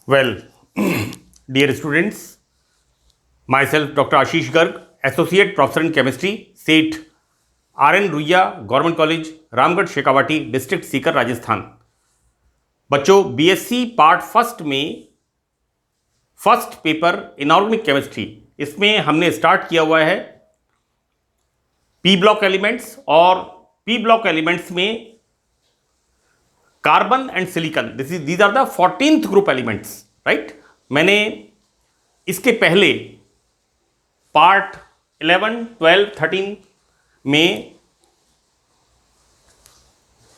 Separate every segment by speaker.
Speaker 1: Well, dear students, myself Dr. Ashish Garg, Associate Professor in Chemistry, SET, RN Ruia government college Ramgarh Shekhawati district Sikar Rajasthan. बच्चों, BSc part first में first paper inorganic chemistry, इसमें हमने start किया हुआ है p block elements, और p block elements में carbon and silicon, these are the 14th group elements, right. मैंने इसके पहले पार्ट 11, 12, 13 में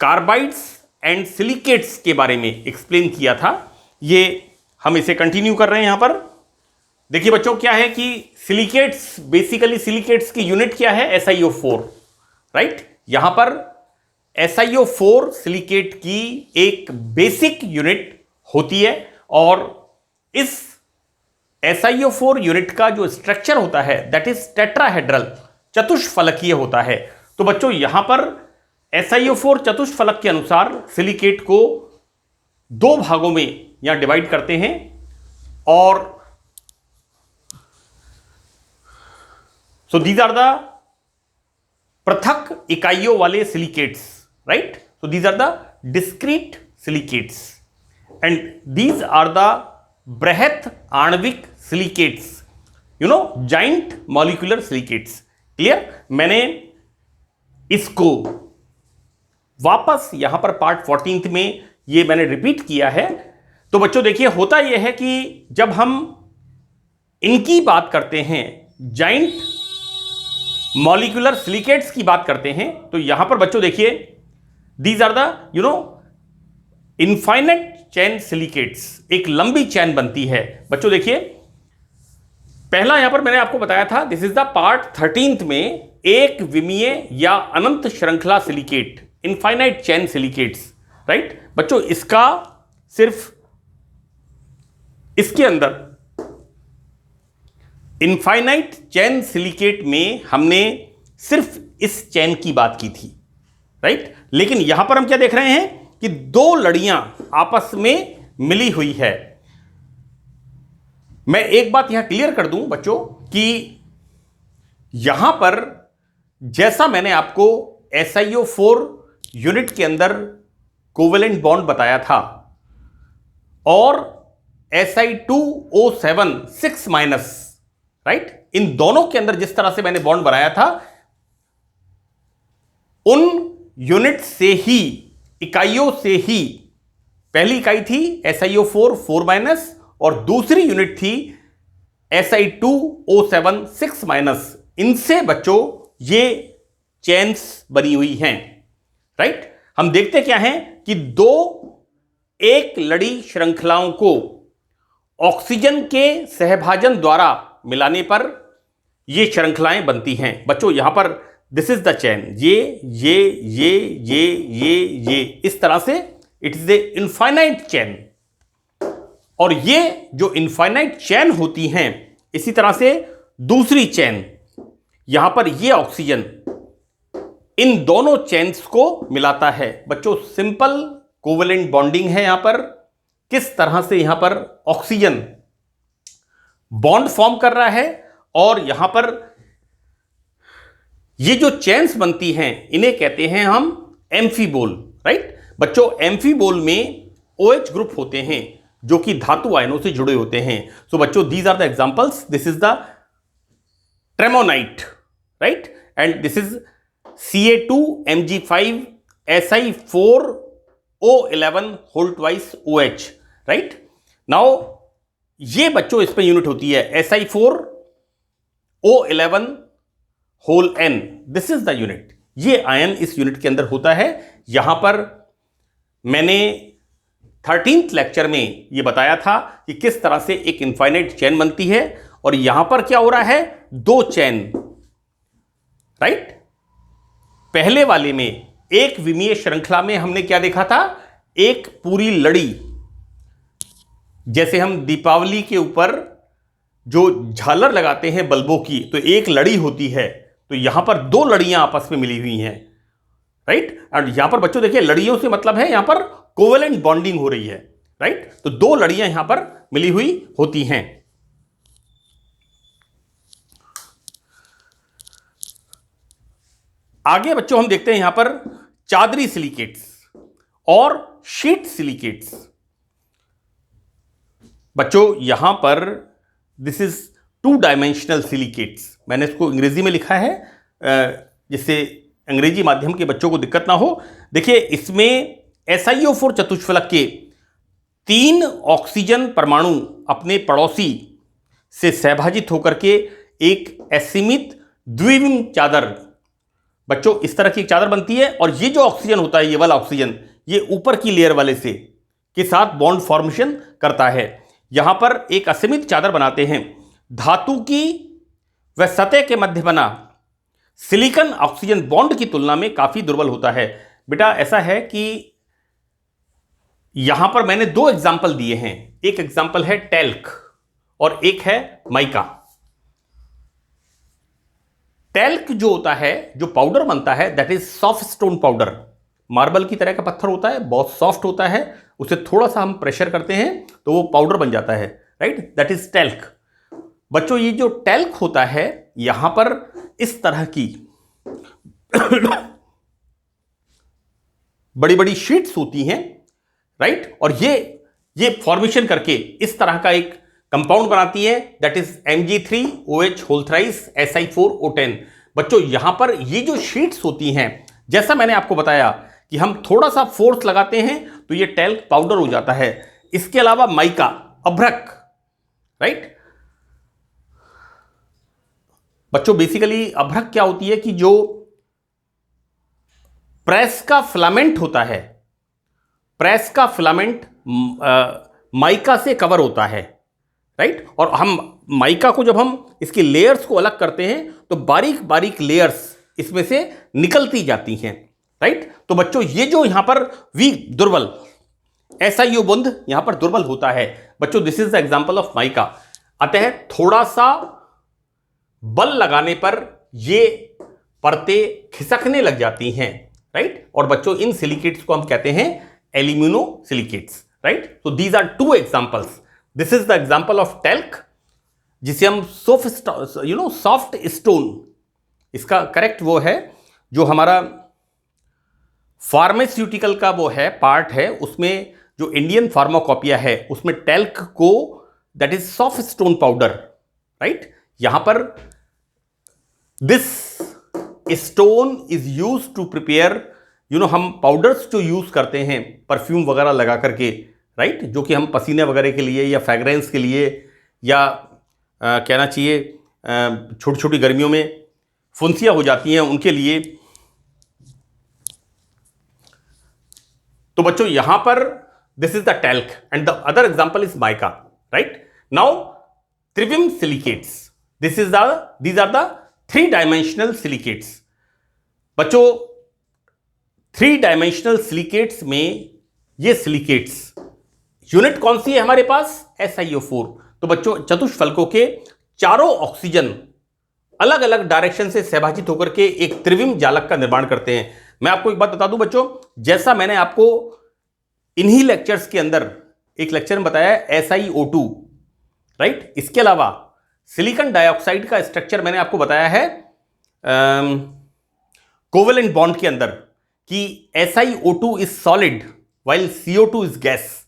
Speaker 1: कार्बाइड्स एंड सिलिकेट्स के बारे में एक्सप्लेन किया था। ये हम इसे कंटिन्यू कर रहे हैं। यहां पर देखिए बच्चों, क्या है कि सिलिकेट्स, बेसिकली सिलिकेट्स की यूनिट क्या है? SiO4, right. यहां पर SiO4 सिलिकेट की एक बेसिक यूनिट होती है, और इस SiO4 यूनिट का जो स्ट्रक्चर होता है दैट इज टेट्राहेड्रल, चतुष्फलकीय होता है। तो बच्चों, यहां पर SiO4 चतुष्फलक के अनुसार सिलिकेट को दो भागों में यहां डिवाइड करते हैं, और सो दीज आर द पृथक इकाइयों वाले silicates, right? So these are the discrete silicates, and these are the बृहत आणविक silicates, you know, giant molecular silicates. Clear? मैंने इसको वापस यहां पर पार्ट 14th में ये मैंने रिपीट किया है। तो बच्चों देखिए, होता यह है कि जब हम इनकी बात करते हैं, जाइंट मॉलिक्यूलर सिलिकेट्स की बात करते हैं, तो यहां पर बच्चों देखिए, These are the, infinite chain silicates, एक लंबी चैन बनती है। बच्चों देखिए, पहला यहां पर मैंने आपको बताया था, this is the part 13th में एक विमीय या अनंत श्रृंखला सिलिकेट, इनफाइनाइट चैन सिलिकेट्स, राइट। बच्चों, इसका सिर्फ इसके अंदर इनफाइनाइट चैन सिलिकेट में हमने सिर्फ इस चैन की बात की थी, राइट। लेकिन यहां पर हम क्या देख रहे हैं कि दो लड़ियां आपस में मिली हुई है। मैं एक बात यहां क्लियर कर दूं बच्चों कि यहां पर जैसा मैंने आपको SiO4 यूनिट के अंदर कोवेलेंट बॉन्ड बताया था, और Si2O7 6-, राइट, इन दोनों के अंदर जिस तरह से मैंने बॉन्ड बनाया था, उन यूनिट से ही, इकाइयों से ही, पहली इकाई थी SiO4 4-, और दूसरी यूनिट थी Si2O7 6-। इनसे बच्चों ये चेन्स बनी हुई हैं, राइट। हम देखते क्या हैं कि दो एक लड़ी श्रृंखलाओं को ऑक्सीजन के सहभाजन द्वारा मिलाने पर ये श्रृंखलाएं बनती हैं। बच्चों यहां पर दिस इज द चैन, ये इस तरह से इट इज ए इनफाइनाइट चैन। और ये जो इनफाइनाइट चैन होती हैं, इसी तरह से दूसरी चैन, यहां पर ये ऑक्सीजन इन दोनों चैन्स को मिलाता है। बच्चों, सिंपल कोवेलेंट बॉन्डिंग है। यहां पर किस तरह से यहां पर ऑक्सीजन बॉन्ड फॉर्म कर रहा है, और यहां पर ये जो चेन्स बनती हैं इन्हें कहते हैं हम एम्फीबोल, राइट। बच्चों, एम्फीबोल में OH ग्रुप होते हैं जो कि धातु आयनों से जुड़े होते हैं। सो बच्चों, these are the examples. This is the tremolite, right, and this is Ca2Mg5 Si4O11 right. Now ये बच्चों इसमें यूनिट होती है Si4O11 N, this is the unit. ये आयन इस यूनिट के अंदर होता है। यहां पर मैंने 13th लेक्चर में ये बताया था कि किस तरह से एक इनफाइनाइट चैन बनती है, और यहां पर क्या हो रहा है, दो चैन, राइट। पहले वाले में एक विमीय श्रृंखला में हमने क्या देखा था, एक पूरी लड़ी, जैसे हम दीपावली के ऊपर जो झालर लगाते हैं बल्बों की, तो एक लड़ी होती है, तो यहां पर दो लड़ियां आपस में मिली हुई हैं, राइट। और यहां पर बच्चों देखिए, लड़ियों से मतलब है यहां पर कोवेलेंट बॉन्डिंग हो रही है, राइट। तो दो लड़ियां यहां पर मिली हुई होती हैं। आगे बच्चों हम देखते हैं यहां पर चादरी सिलिकेट्स और शीट सिलिकेट्स। बच्चों यहां पर दिस इज 2 डायमेंशनल सिलिकेट्स। मैंने इसको अंग्रेजी में लिखा है जिससे अंग्रेजी माध्यम के बच्चों को दिक्कत ना हो। देखिए इसमें SiO4 चतुष्फलक के 3 ऑक्सीजन परमाणु अपने पड़ोसी से सहभाजित होकर के एक असीमित द्विविम चादर, बच्चों इस तरह की एक चादर बनती है। और ये जो ऑक्सीजन होता है, ये वाला ऑक्सीजन, ये ऊपर की लेयर वाले से के साथ बॉन्ड फॉर्मेशन करता है। यहां पर एक असीमित चादर बनाते हैं। धातु की व सतह के मध्य बना सिलिकॉन ऑक्सीजन बॉन्ड की तुलना में काफी दुर्बल होता है। बेटा ऐसा है कि यहां पर मैंने 2 एग्जाम्पल दिए हैं। एक एग्जाम्पल है टैल्क और एक है माइका। टैल्क जो होता है, जो पाउडर बनता है, that is soft stone powder. Marble की तरह का पत्थर होता है, बहुत सॉफ्ट होता है। उसे थोड़ा सा हम प्रेशर करते हैं तो वो पाउडर बन जाता है, राइट, दैट इज टैल्क। बच्चों ये जो टैल्क होता है, यहां पर इस तरह की बड़ी बड़ी शीट्स होती हैं, राइट, और ये फॉर्मेशन करके इस तरह का एक कंपाउंड बनाती है, that is Mg3OH whole thrice Si4O10। बच्चों यहां पर ये जो शीट्स होती हैं, जैसा मैंने आपको बताया कि हम थोड़ा सा फोर्स लगाते हैं तो ये टैल्क पाउडर हो जाता है। इसके अलावा माइका, अभ्रक, राइट। बच्चों बेसिकली अभ्रक क्या होती है कि जो प्रेस का फिलामेंट होता है, प्रेस का फिलामेंट माइका से कवर होता है, राइट। और हम माइका को जब हम इसकी लेयर्स को अलग करते हैं तो बारीक बारीक लेयर्स इसमें से निकलती जाती हैं, राइट। तो बच्चों ये जो यहां पर वीक, दुर्बल SiO बंध यहां पर दुर्बल होता है। बच्चों this is the example of mica. अतः थोड़ा सा बल लगाने पर ये परतें खिसकने लग जाती हैं, राइट। और बच्चों इन सिलिकेट्स को हम कहते हैं एल्यूमिनो सिलिकेट्स, राइट। तो these are 2 examples. This is the example of talc, जिसे हम सॉफ्ट स्टोन, इसका करेक्ट वो है जो हमारा फार्मास्यूटिकल का वो है पार्ट है, उसमें जो इंडियन फार्माकोपिया है उसमें टैल्क को, that is soft stone powder, right. यहां पर this stone is use to prepare, हम पाउडर्स जो यूज करते हैं परफ्यूम वगैरह लगा करके, राइट, जो कि हम पसीने वगैरह के लिए या फ्रेग्रेंस के लिए या कहना चाहिए छोटी छोटी गर्मियों में फुंसियां हो जाती हैं उनके लिए। तो बच्चों यहां पर this is the talc and the other example is mica, right. Now त्रिविम silicates, these are the 3 dimensional silicates. बच्चों 3 डायमेंशनल सिलिकेट्स में ये सिलिकेट्स यूनिट कौन सी है हमारे पास? SiO4। तो बच्चों चतुष्फलकों के चारों ऑक्सीजन अलग अलग डायरेक्शन से सहभाजित होकर के एक त्रिविम जालक का निर्माण करते हैं। मैं आपको एक बात बता दूं बच्चों, जैसा मैंने आपको इन्हीं लेक्चर्स के अंदर एक लेक्चर में बताया SiO2, राइट। इसके अलावा सिलिकॉन डाइऑक्साइड का स्ट्रक्चर मैंने आपको बताया है कोवेलेंट बॉन्ड के अंदर कि SiO2 is solid while CO2 is gas,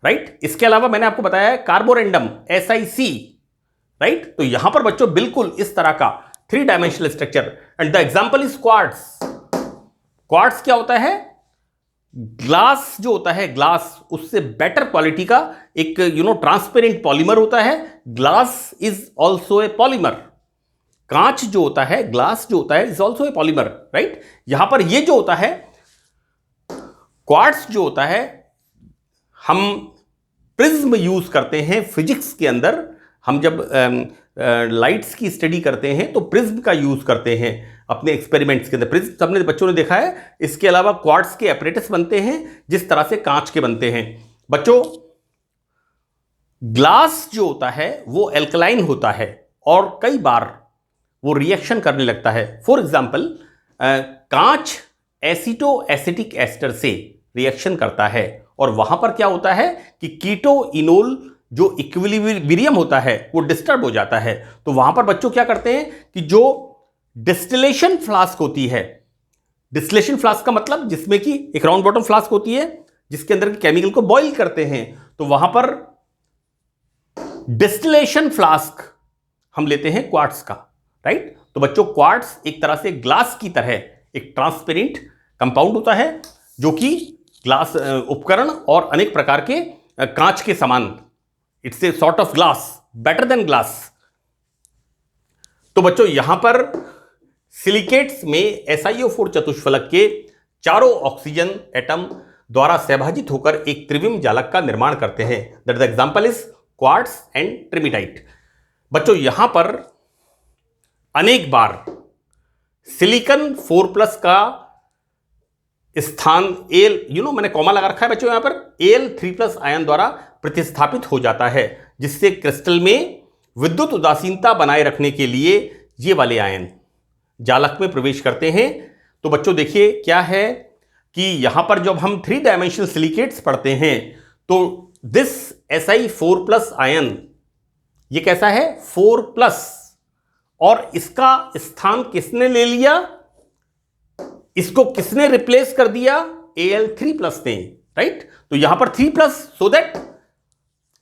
Speaker 1: right. इसके अलावा मैंने आपको बताया है कार्बोरेंडम SiC, राइट। तो यहां पर बच्चों बिल्कुल इस तरह का 3 dimensional structure and the example is quartz. Quartz क्या होता है? ग्लास जो होता है, ग्लास उससे बेटर क्वालिटी का एक ट्रांसपेरेंट पॉलीमर होता है। Glass is also a polymer. कांच जो होता है, ग्लास जो होता है is also a polymer, right. यहां पर ये जो होता है क्वार्ट्ज जो होता है, हम प्रिज्म यूज करते हैं फिजिक्स के अंदर। हम जब लाइट्स की स्टडी करते हैं तो प्रिज्म का यूज करते हैं अपने एक्सपेरिमेंट्स के अंदर। प्रिज्म सबने बच्चों ने देखा है। इसके अलावा क्वार्ट्ज के एपरेटस बनते हैं जिस तरह से कांच के बनते हैं। बच्चों ग्लास जो होता है वो एल्कलाइन होता है और कई बार वो रिएक्शन करने लगता है। फॉर एग्जाम्पल कांच एसिटो एसिटिक एस्टर से रिएक्शन करता है और वहां पर क्या होता है कि कीटो इनोल जो इक्विलिब्रियम होता है वो डिस्टर्ब हो जाता है। तो वहां पर बच्चों क्या करते हैं कि जो डिस्टिलेशन फ्लास्क होती है, डिस्टिलेशन फ्लास्क का मतलब जिसमें कि एक राउंड बॉटम फ्लास्क होती है जिसके अंदर केमिकल को बॉईल करते हैं, तो वहां पर डिस्टिलेशन फ्लास्क हम लेते हैं क्वार्ट्स का, राइट। तो बच्चों क्वार्ट्स एक तरह से ग्लास की तरह एक ट्रांसपेरेंट कंपाउंड होता है जो कि ग्लास उपकरण और अनेक प्रकार के कांच के समान, it's a sort of glass, better than glass. तो बच्चों यहां पर सिलिकेट्स में SiO4 चतुष्फलक के चारों ऑक्सीजन एटम द्वारा सहभाजित होकर एक त्रिविम जालक का निर्माण करते हैं। That the example is quartz and tridymite. बच्चों यहां पर अनेक बार सिलिकॉन 4+ का स्थान मैंने कॉमा लगा रखा है बच्चों यहां पर, Al3+ आयन द्वारा प्रतिस्थापित हो जाता है, जिससे क्रिस्टल में विद्युत उदासीनता बनाए रखने के लिए ये वाले आयन जालक में प्रवेश करते हैं। तो बच्चों देखिए क्या है कि यहां पर जब हम 3 डायमेंशनल सिलिकेट्स पढ़ते हैं तो दिस Si4+ आयन ये कैसा है 4+, और इसका स्थान किसने ले लिया, इसको किसने रिप्लेस कर दिया, Al3+ ने, राइट। तो यहां पर 3+, सो दैट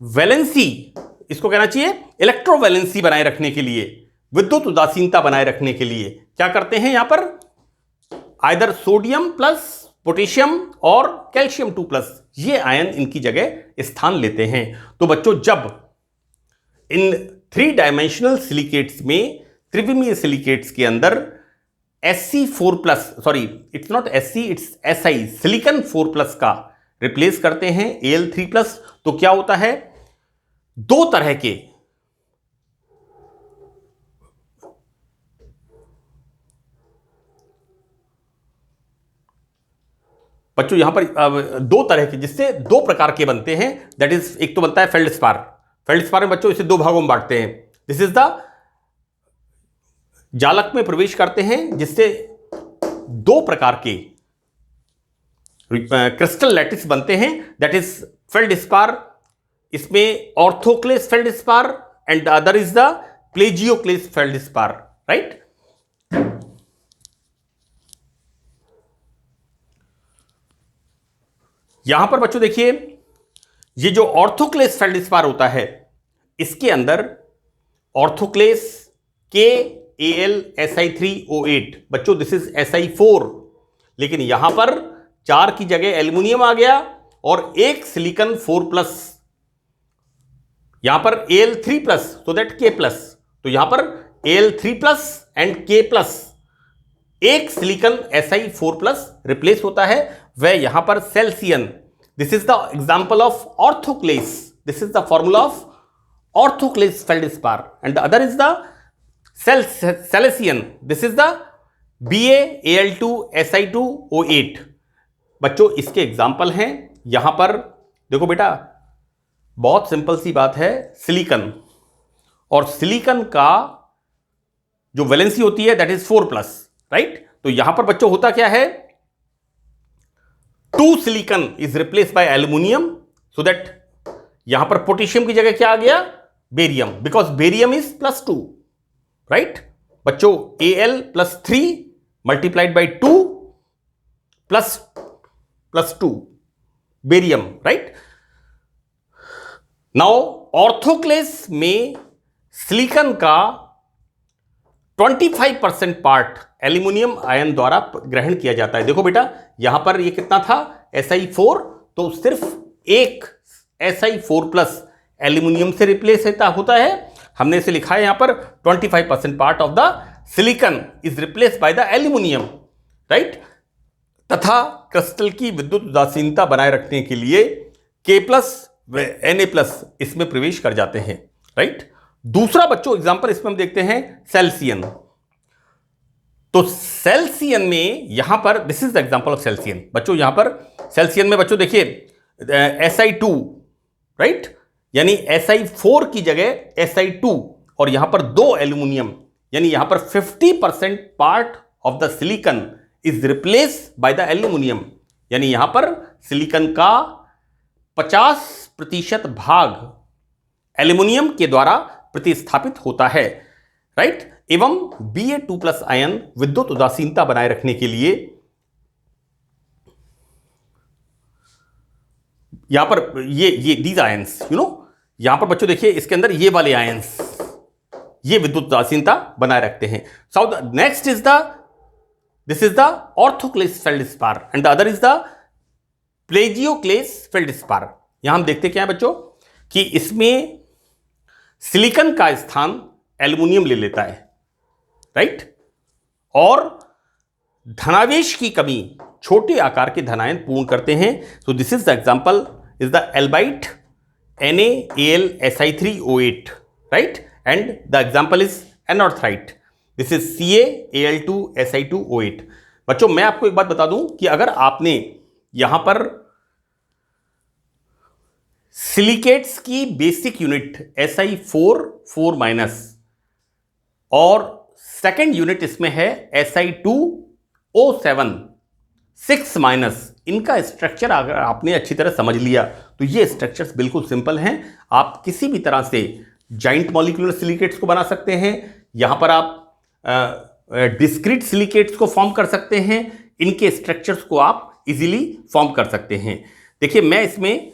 Speaker 1: वैलेंसी, इसको कहना चाहिए इलेक्ट्रोवैलेंसी बनाए रखने के लिए, विद्युत उदासीनता बनाए रखने के लिए क्या करते हैं यहां पर आइदर सोडियम प्लस पोटेशियम और कैल्शियम 2+, ये आयन इनकी जगह स्थान लेते हैं। तो बच्चों जब इन 3 डायमेंशनल सिलिकेट्स में, त्रिविमीय सिलिकेट्स के अंदर Sc4+, sorry it's not Sc, it's Si, silicon 4+ का रिप्लेस करते हैं Al3+, तो क्या होता है, 2 तरह के बच्चों यहां पर 2 तरह के, जिससे 2 प्रकार के बनते हैं। दैट इज, एक तो बनता है फेल्डस्पार। फेल्डस्पार में बच्चों इसे 2 भागों में बांटते हैं। दिस इज द जालक में प्रवेश करते हैं जिससे 2 प्रकार के क्रिस्टल लैटिस बनते हैं। दैट इज फेल्डस्पार, इसमें orthoclase feldspar and other is the plagioclase feldspar, right. यहां पर बच्चों देखिए ये जो ऑर्थोक्लेस फेल्डस्पार होता है इसके अंदर ऑर्थोक्लेस KAlSi3O8, बच्चों दिस इज Si4, लेकिन यहां पर 4 की जगह एल्युमिनियम आ गया और एक सिलिकॉन 4+, यहां पर Al3+, सो दैट K+, तो यहां पर Al3+ एंड K+, एक सिलिकॉन Si4+ रिप्लेस होता है, वह यहां पर celsian. This is the example of orthoclase, this is the formula of orthoclase feldspar, and the other is the celsian, this is the BaAl2Si2O8। बच्चों इसके एग्जाम्पल हैं यहां पर, देखो बेटा बहुत सिंपल सी बात है, सिलिकॉन, और सिलिकॉन का जो वैलेंसी होती है दैट इज 4+, राइट। तो यहां पर बच्चों होता क्या है, 2 silicon is replace by aluminium, so that यहां पर पोटेशियम की जगह क्या आ गया, barium, because barium is +2, right. बच्चों Al+3 multiplied by 2 +2 barium, right. Now orthoclase में सिलिकॉन का 25% पार्ट एल्यूमिनियम आयन द्वारा ग्रहण किया जाता है। देखो बेटा यहां पर ये कितना था Si4, तो सिर्फ एक Si4+ एल्यूमिनियम से रिप्लेस होता है। हमने इसे लिखा है यहां पर 25% part of the silicon is replace by the aluminium, right. तथा क्रिस्टल की विद्युत उदासीनता बनाए रखने के लिए K+ व Na+ इसमें प्रवेश कर जाते हैं, राइट। दूसरा बच्चों एग्जांपल इसमें हम देखते हैं सेल्सियन। तो सेल्सियन में यहां पर this is the example of celsian. बच्चों यहां पर सेल्सियन में बच्चों देखिए Si2, राइट, यानी Si4 की जगह Si2 और यहां पर 2 एल्यूमिनियम, यानी यहां पर 50% part of the silicon is replace by the aluminium, यानी यहां पर सिलिकॉन का 50% भाग एल्यूमिनियम के द्वारा प्रतिस्थापित होता है, राइट। एवं Ba2+ आयन विद्युत उदासीनता बनाए रखने के लिए यहां पर ये दीज आयंस, यहां पर बच्चों देखिए इसके अंदर ये वाले आयंस ये विद्युत उदासीनता बनाए रखते हैं। So next is this is the orthoclase feldspar and the other is the plagioclase feldspar. यहां हम देखते क्या है बच्चों कि इसमें सिलिकॉन का स्थान एल्युमिनियम ले लेता है, राइट। और धनावेश की कमी छोटे आकार के धनायन पूर्ण करते हैं। So this is the example is the albite NaAlSi3O8, right, and the example is anorthite, this is CaAl2Si2O8। बच्चों मैं आपको एक बात बता दूं कि अगर आपने यहां पर सिलिकेट्स की बेसिक यूनिट Si4 और सेकेंड यूनिट इसमें है Si2O7 6-, इनका स्ट्रक्चर अगर आपने अच्छी तरह समझ लिया तो ये स्ट्रक्चर्स बिल्कुल सिंपल हैं। आप किसी भी तरह से जॉइंट मॉलिक्यूलर सिलिकेट्स को बना सकते हैं, यहां पर आप डिस्क्रीट सिलिकेट्स को फॉर्म कर सकते हैं, इनके स्ट्रक्चर्स को आप इजीली फॉर्म कर सकते हैं। देखिए मैं इसमें